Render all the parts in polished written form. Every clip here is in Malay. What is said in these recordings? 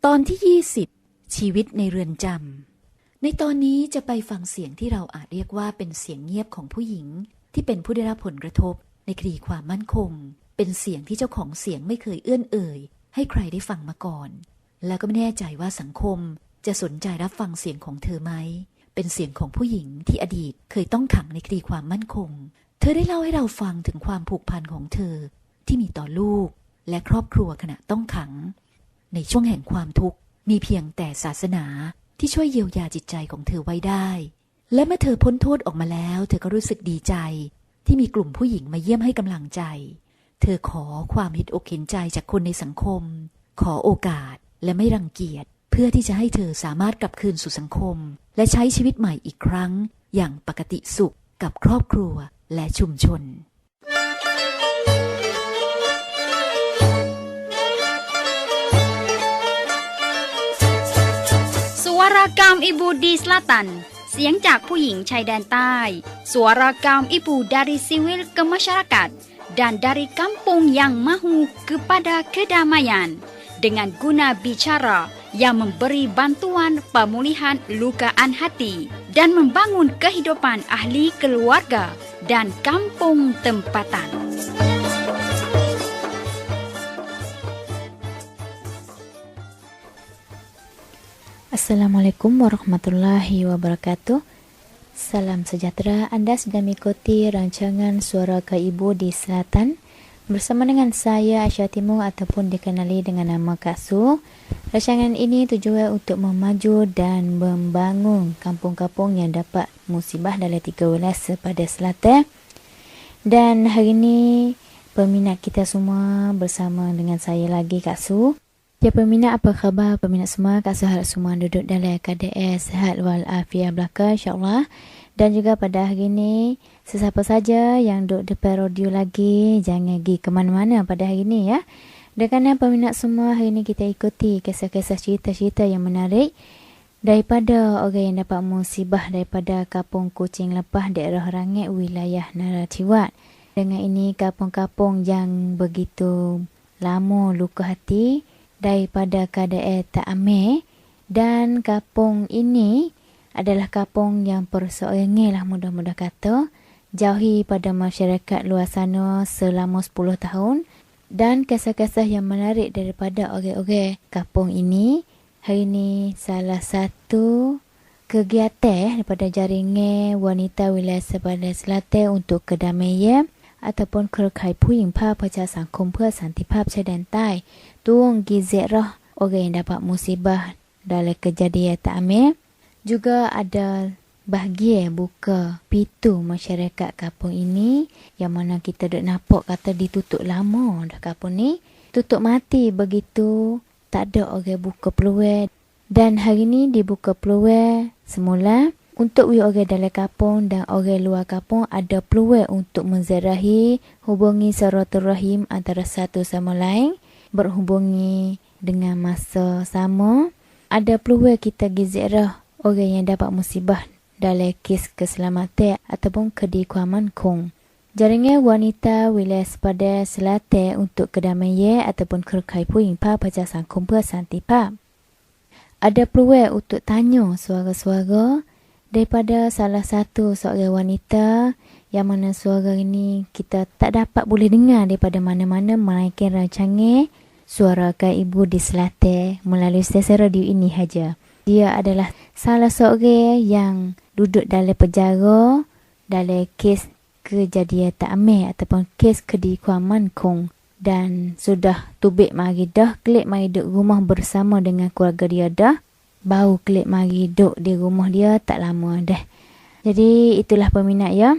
ตอนที่20ชีวิตในเรือนจำในตอนนี้จะไปฟังเสียงที่เราอาจเรียกว่าเป็นเสียงเงียบของผู้หญิงที่เป็นผู้ได้รับผลกระทบในคดีความมั่นคงเป็นเสียงที่เจ้าของเสียงไม่เคยเอื้อนเอ่ยให้ใครได้ฟังมาก่อนแล้วก็ไม่แน่ใจว่าสังคมจะสนใจรับฟังเสียงของเธอไหมเป็นเสียงของผู้หญิงที่อดีตเคยต้องขังในคดีความมั่นคงเธอได้เล่าให้เราฟังถึงความผูกพันของเธอที่มีต่อลูกและครอบครัวขณะต้องขังในช่วงแห่งความทุกข์มีเพียงแต่ศาสนาที่ช่วยเยียวยาจิตใจของเธอไว้ได้และเมื่อเธอพ้นโทษออกมาแล้วเธอก็รู้สึกดีใจที่มีกลุ่มผู้หญิงมาเยี่ยมให้กำลังใจเธอขอความเห็นอกเห็นใจจากคนในสังคมขอโอกาสและไม่รังเกียจเพื่อที่จะให้เธอสามารถกลับคืนสู่สังคมและใช้ชีวิตใหม่อีกครั้งอย่างปกติสุขกับครอบครัวและชุมชนSuara Kaum Ibu di Selatan เสียงจากผู้หญิงชายแดนใต้ Suara Kaum Ibu dari Siwil ke Masyarakat dan dari kampung yang mahu kepada kedamaian dengan guna bicara yang memberi bantuan pemulihan lukaan hati dan membangun kehidupan ahli keluarga dan kampung tempatan. Assalamualaikum warahmatullahi wabarakatuh. Salam sejahtera. Anda sedang mengikuti rancangan Suara Kaum Ibu di Selatan bersama dengan saya Aisyah Timur ataupun dikenali dengan nama Kak Su. Rancangan ini tujuan untuk memaju dan membangun kampung-kampung yang dapat musibah dalam 3 wilayah sepada Selatan. Dan hari ini peminat kita semua bersama dengan saya lagi Kak Su. Ya peminat, apa khabar peminat semua? Kak Su harap semua duduk dalam keadaan sihat walafiat belaka insya-Allah. Dan juga pada hari ini sesiapa saja yang duduk depan radio lagi jangan pergi ke mana-mana pada hari ini ya. Dengan peminat semua, hari ini kita ikuti kisah-kisah cerita-cerita yang menarik daripada orang yang dapat musibah daripada Kampung Kucing Lepah daerah Rangit wilayah Narathiwat. Dengan ini kampung-kampung yang begitu lama luka hati daripada keadaan tak aman, dan kampung ini adalah kampung yang perseorangan lah mudah-mudah kata, jauhi pada masyarakat luar sana selama 10 tahun. Dan kisah-kisah yang menarik daripada orang-orang kampung ini, hari ini salah satu kegiatan daripada jaringan wanita wilayah sepada Selatan untuk kedamaian ataupun Kerukai Puing Pa Percaya Sangkum พื่อสันติภาพชายแดนใต้tuang gizerah orang yang dapat musibah dalam kejadian tak aman. Juga ada bahagian buka pintu masyarakat kampung ini yang mana kita duk nampak kata ditutup lama dah kampung ni. Tutup mati begitu, tak ada orang buka peluang. Dan hari ni dibuka peluang semula untuk orang dalam kampung dan orang luar kampung ada peluang untuk menziarahi, hubungi silaturahim antara satu sama lain, berhubungi dengan masa sama. Ada peluang kita ziarah orang yang dapat musibah dalam kes keselamatan ataupun kedamaian kong. Jaringan wanita wilayah sepada Selatan untuk kedamaian ataupun Kerukai Puing Pa Percaya Sangkum พื่อสันติภาพ. Ada peluang untuk tanya suara-suara daripada salah satu seorang wanita yang mana suara ini kita tak dapat boleh dengar daripada mana-mana melainkan rancangan Suara Kaum Ibu di Selatan melalui stesen radio ini saja. Dia adalah salah seorang yang duduk dalam penjara dalam kes kejadian tak aman ataupun kes kedamaian kong, dan sudah tubik mari dah klik mari duduk rumah bersama dengan keluarga dia dah. Baru klik mari duduk di rumah dia tak lama dah. Jadi itulah peminat ya,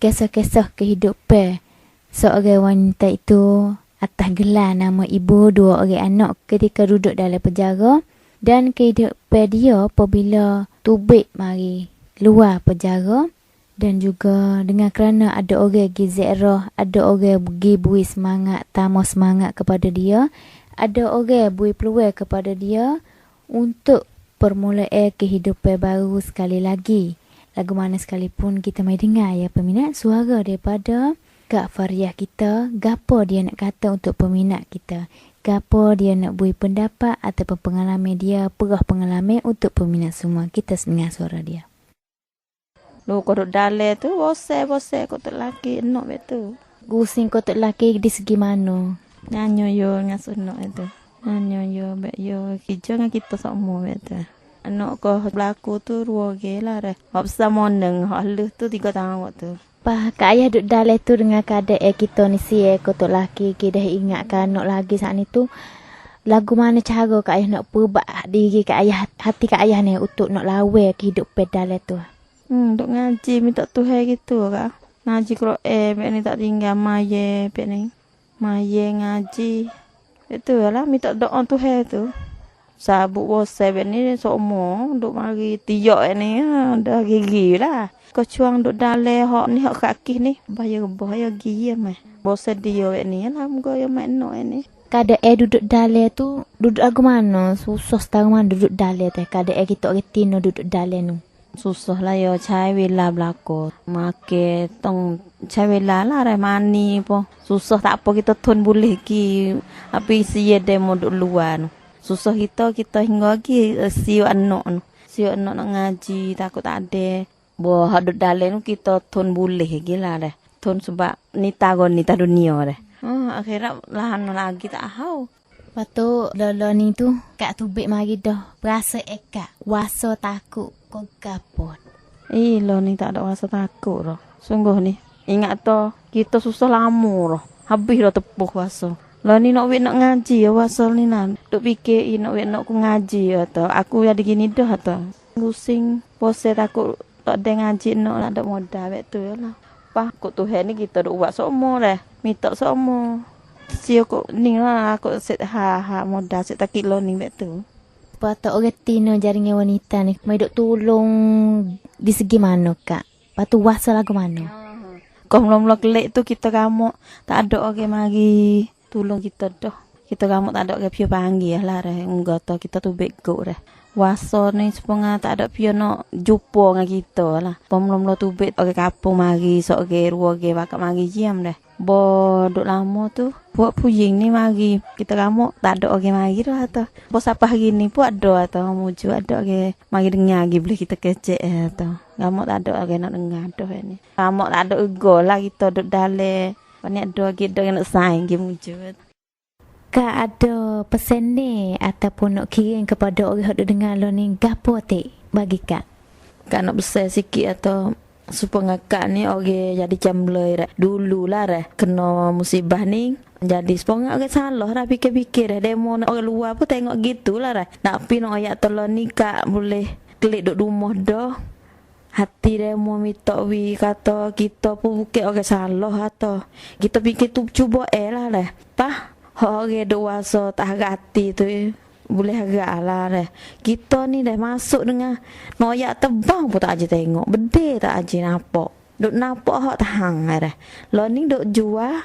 kisah-kisah kehidupan seorang wanita itu atas gelar nama ibu 2 orang anak ketika duduk dalam penjara, dan kehidupan dia apabila tubik mari luar penjara. Dan juga dengan kerana ada orang pergi ziarah, ada orang pergi beri semangat, tambah semangat kepada dia, ada orang beri peluang kepada dia untuk permulaan kehidupan baru sekali lagi. Lagu mana sekalipun kita mai dengar ya peminat, suara daripada Kak Fariah kita, gapo dia nak kata untuk peminat kita. gapo dia nak beri pendapat ataupun pengalaman dia, perah pengalaman untuk peminat semua. Kita dengar suara dia. Lu kodok dale tu bose kau tu laki enok betul. Gusing kau tok laki di segi mana? Nyanyo yo ngasuh enok itu. Nyanyo yo be yo kijo dengan kita semua betul. Enok kau berlaku tu ruoge lah re. Hab sama neng halus tu 3 tahun waktu. Pah kak ayah duduk dalam tu dengan keadaan kita ni si kau tok laki kita dah ingatkan nak lagi saat ni tu. Lagu mana cara kak ayah nak perbak diri kak ayah, hati kak ayah ni untuk nak lawa kehidupan dalam tu. Duk ngaji minta Tuhan gitu kak. Ngaji Quran be ni tak tinggal maye be ni. Maye ngaji. Itu lah minta doa Tuhan tu. Sabuk bose be ni semua duk mari tiok ni dah gigi lah. Kau cuang duk dale hok ni hok kaki ni bahaya gigi mah. Bose dia be ni lah muka yo mak no ni. Keadaan duduk dalam tu duduk lagu mana? Susah tahu mana duduk dalam tu. Keadaan kita orang tino duduk dalam tu. Susah lah yo cai wela belako. Make tong cai wela lah re mani po. Susah tak apa kita tun boleh ki. Api siye demo duk luar nu. Susah kita hingga ki siu anak nak ngaji takut tak ada. Bo duduk dalam tu kita tun boleh gila re. Tun sebab nita dunia re. Akhirnya lahan lagi tak tahu. Lepas lolo ni tu kak tubik mari dah berasa ekak wasa takut kau kapot. Lo ni tak ada rasa takut dah. Sungguh ni. Ingat tu kita susah lama dah. Habis dah tepuh wasa. Lo ni nak ngaji ya wasa ni nan. Duk fikir nak ku ngaji ya tu. Aku jadi gini dah tu. Pusing pose takut tak ada ngaji nak lah ada modal betul lah. Pah kok Tuhan ni kita duk buat semua dah. Minta semua. Siapa kok ni lah aku set modal set tak kilo ni betul. Patut orang tino jaringan wanita ni mai duk tolong di segi mana kak? Patu wasa lagu mana? Kau mula-mula kelek tu kita kamu tak ada orang mari tolong kita dah. Kita kamu tak ada orang pio panggil lah re. Enggak tahu kita tu bego re. Wasa ni sepenga tak ada pio nak jumpa dengan kita lah. Mula-mula tu bet orang kampung mari sok ge ruo ge bakal mari jam dah. Bo duk lama tu buat puying ni mari kita kamu tak ada orang mari dah tu. Bo siapa hari ni pun ada atau muju ada orang mari dengar lagi boleh kita kecek atau. Kamu tak ada orang nak dengar dah ni. Kamu tak ada ego lah kita duk dale. Banyak ada kita nak saing ge muju. Kak ada pesan ni ataupun nak kirim kepada orang yang dengar lo ni gapo te bagi kak? Kak nak besar sikit atau supaya kak ni orang jadi camloi dah. Dulu lah dah kena musibah ni. Jadi supaya orang salah dah fikir-fikir dah. Demo orang luar pun tengok gitulah dah. Nak pi nak ayat tolong ni kak boleh klik duk rumah dah. Hati demo minta wi kata kita pun bukan orang salah atau kita fikir tu cuba lah dah. Pah orang dewasa tak hati tu boleh agak lah dah. Kita ni dah masuk dengan noyak terbang pun tak aja tengok. Bede tak aja nampak. Duk nampak hak tahang dah. Lo ni duk jual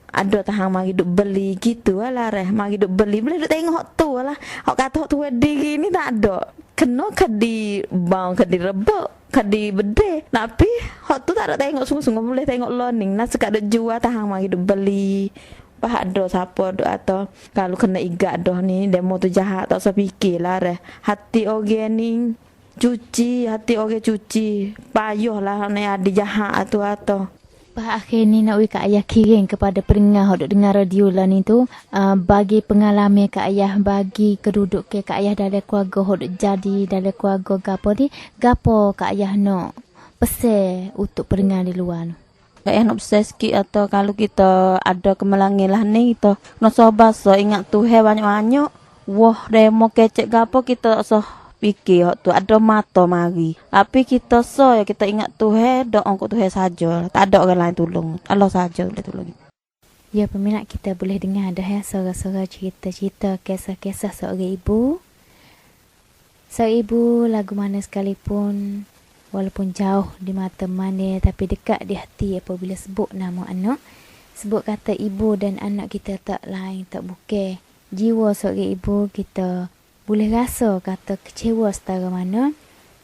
ada tahang mari duk beli gitu lah dah. Mari duk beli boleh duk tengok hak tu lah. Hak kata hak tu diri ni tak ada. Kena kedi bang kedi rebek. Kedi bede. Tapi hak tu tak ada tengok sungguh-sungguh boleh tengok lo ni. Nah sekat duk jual tahang mari duk beli. Pahat doh siapa doh atau kalau kena igat doh ni demo tu jahat tak usah fikirlah reh. Hati orang ni hati orang cuci. Payahlah ni ada jahat atau. Pak akhir ni nak kak ayah kirim kepada pendengar yang dengar radio lah ni tu bagi pengalaman kak ayah bagi keduduk ke kak ayah dalam keluarga yang jadi dalam keluarga gapo kak ayah nak pesan untuk pendengar di luar tu. Kayak nak sikit atau kalau kita ada kemelangilah ni kita nak sabar ingat Tuhan banyak-banyak. Wah demo kecek gapo kita so fikir tu ada mata mari. Tapi kita ya kita ingat Tuhan doa untuk Tuhan saja. Tak ada orang lain tolong. Allah saja boleh tolong. Ya peminat kita boleh dengar dah ya suara-suara cerita-cerita kisah-kisah seorang ibu. Seorang ibu lagu mana sekalipun walaupun jauh di mata mana tapi dekat di hati apabila sebut nama anak. Sebut kata ibu dan anak kita tak lain tak bukan. Jiwa seorang ibu kita boleh rasa kata kecewa setara mana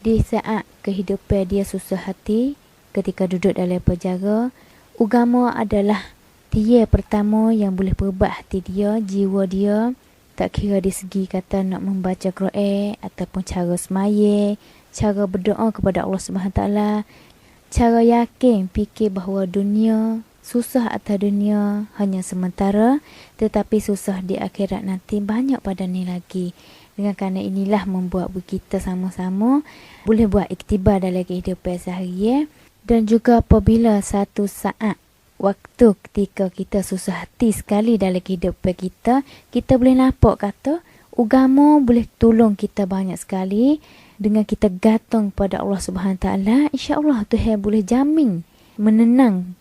di saat kehidupan dia susah hati ketika duduk dalam penjara. Agama adalah Dia pertama yang boleh berubah hati dia, jiwa dia, tak kira di segi kata nak membaca Quran ataupun cara semaya, cara berdoa kepada Allah SWT, cara yakin fikir bahawa dunia, susah atas dunia hanya sementara, tetapi susah di akhirat nanti banyak pada ni lagi. Dengan kerana inilah membuat kita sama-sama boleh buat iktibar dalam kehidupan sehari, dan juga apabila satu saat waktu ketika kita susah hati sekali dalam kehidupan kita, kita boleh nampak kata agama boleh tolong kita banyak sekali. Dengan kita gantung pada Allah SWT, insya-Allah Tuhan boleh jamin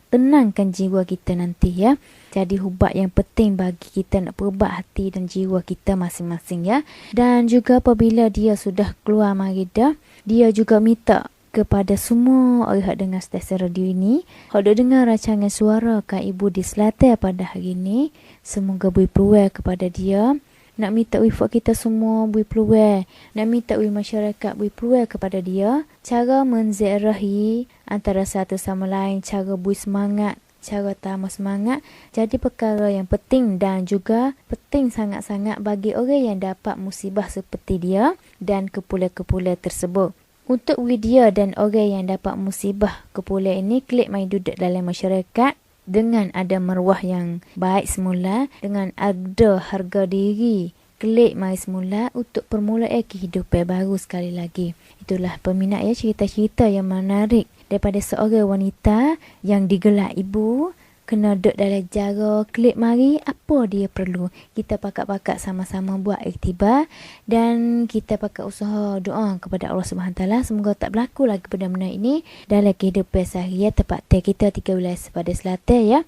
tenangkan jiwa kita nanti ya. Jadi hubbat yang penting bagi kita nak perubah hati dan jiwa kita masing-masing ya. Dan juga apabila dia sudah keluar mari dah, dia juga minta kepada semua orang yang dengar stesen radio ini, yang dengar rancangan suara Kak Ibu di Selatan pada hari ini, semoga boleh peluang kepada dia. Nak minta wifat kita semua boleh peluang, nak minta masyarakat boleh peluang kepada dia, cara menziarahi antara satu sama lain, cara boleh semangat, cara tambah semangat. Jadi perkara yang penting dan juga penting sangat-sangat bagi orang yang dapat musibah seperti dia dan kepula-kepula tersebut. Untuk dia dan orang yang dapat musibah kepula ini, klik mai duduk dalam masyarakat dengan ada maruah yang baik semula, dengan ada harga diri, klik mai semula untuk permulaan kehidupan baru sekali lagi. Itulah peminat ya, cerita-cerita yang menarik daripada seorang wanita yang digelar ibu, kena duduk dalam jara, klik mari apa dia perlu. Kita pakat-pakat sama-sama buat iktibar dan kita pakat usaha doa kepada Allah SWT. Semoga tak berlaku lagi benda-benda ini dalam kehidupan seharian tempat kita 3 wilayah pada Selatan ya.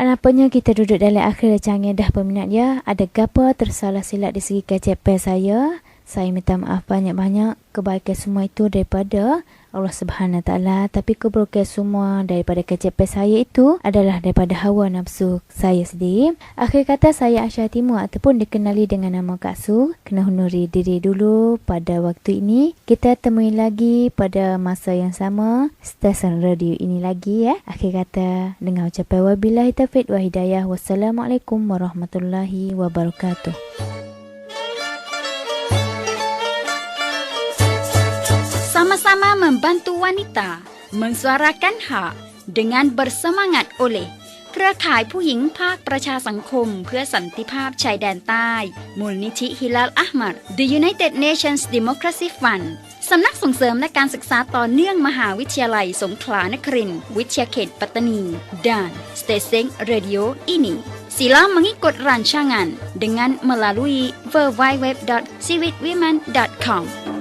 Nampaknya kita duduk dalam akhir rancangan dah peminat ya. Ada gapa tersalah silap di segi kecapan saya minta maaf banyak-banyak. Kebaikan semua itu daripada Allah Subhanahu Taala, tapi keburukan semua daripada kecapan saya itu adalah daripada hawa nafsu saya sendiri. Akhir kata, saya Aisyah Timur ataupun dikenali dengan nama Kak Su, kena hunuri diri dulu pada waktu ini. Kita temui lagi pada masa yang sama stesen radio ini lagi ya. Akhir kata, dengan ucapan wabillahi taufiq wa hidayah. Wassalamualaikum warahmatullahi wabarakatuh. Sama-sama membantu wanita mensuarakan hak dengan bersemangat oleh เครือข่ายผู้หญิงภาคประชาสังคมเพื่อสันติภาพชายแดนใต้มูลนิธิฮิลาลอะห์มัด The United Nations Democracy Fund สำนักส่งเสริมและการศึกษาต่อเนื่องมหาวิทยาลัยสงขลานครินทร์วิทยาเขตปัตตานี dan Stesen Radio ini. Sila mengikut rancangan dengan melalui www.ciwicwomen.com.